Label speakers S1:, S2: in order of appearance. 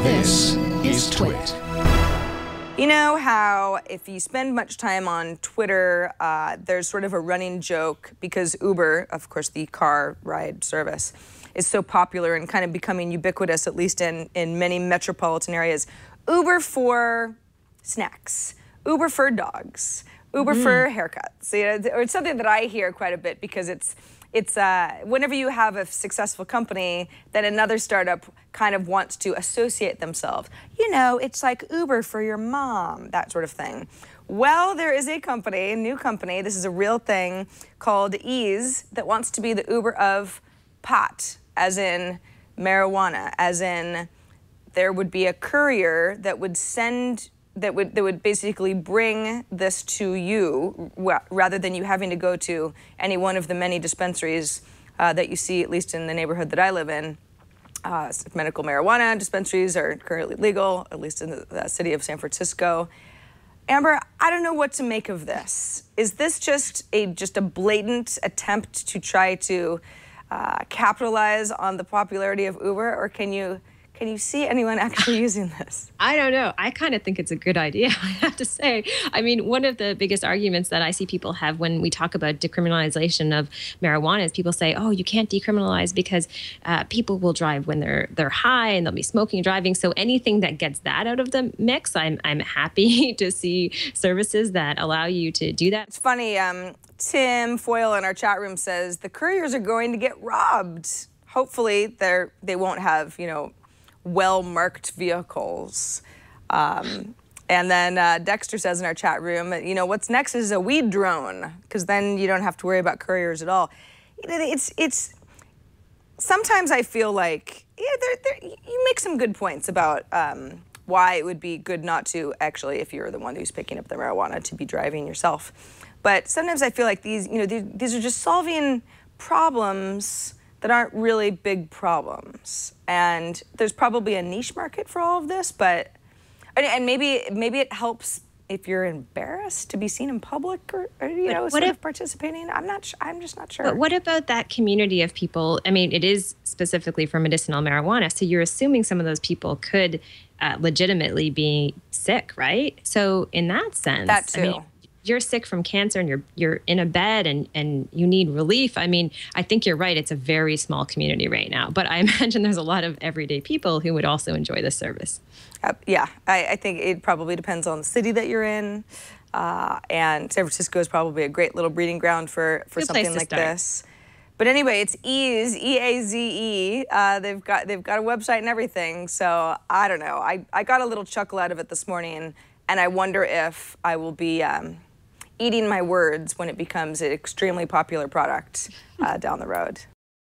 S1: This is TWiT.
S2: You know how if you spend much time on Twitter, there's sort of a running joke because Uber, of course, the car ride service, is so popular and kind of becoming ubiquitous, at least in many metropolitan areas. Uber for snacks, Uber for dogs, Uber for haircuts. You know, it's something that I hear quite a bit because it's whenever you have a successful company, then another startup kind of wants to associate themselves. You know, it's like Uber for your mom, that sort of thing. Well, there is a company, a new company, this is a real thing, called Eaze, that wants to be the Uber of pot, as in marijuana, as in there would be a courier that would send that would basically bring this to you rather than you having to go to any one of the many dispensaries that you see, at least in the neighborhood that I live in. Medical marijuana dispensaries are currently legal, at least in the city of San Francisco. Amber, I don't know what to make of this. Is this just a blatant attempt to try to capitalize on the popularity of Uber, or can you see anyone actually using this?
S3: I don't know. I kind of think it's a good idea, I have to say. I mean, one of the biggest arguments that I see people have when we talk about decriminalization of marijuana is people say, oh, you can't decriminalize because people will drive when they're high and they'll be smoking and driving. So anything that gets that out of the mix, I'm happy to see services that allow you to do that.
S2: It's funny, Tim Foyle in our chat room says the couriers are going to get robbed. Hopefully they won't have, you know, well-marked vehicles. And then Dexter says in our chat room, you know, what's next is a weed drone, because then you don't have to worry about couriers at all. You know, it's sometimes I feel like, yeah, you make some good points about why it would be good not to actually, if you're the one who's picking up the marijuana, to be driving yourself. But sometimes I feel like these are just solving problems that aren't really big problems. And there's probably a niche market for all of this, but, and maybe it helps if you're embarrassed to be seen in public or you know, sort of participating. I'm just not sure.
S3: But what about that community of people? I mean, it is specifically for medicinal marijuana, so you're assuming some of those people could legitimately be sick, right? So in that sense,
S2: that too.
S3: I mean, you're sick from cancer and you're in a bed and you need relief. I mean, I think you're right. It's a very small community right now, but I imagine there's a lot of everyday people who would also enjoy this service.
S2: Yeah, I think it probably depends on the city that you're in. And San Francisco is probably a great little breeding ground for something like this. But anyway, it's Eaze, E-A-Z-E. They've got a website and everything. So I don't know. I got a little chuckle out of it this morning, and I wonder if I will be eating my words when it becomes an extremely popular product down the road.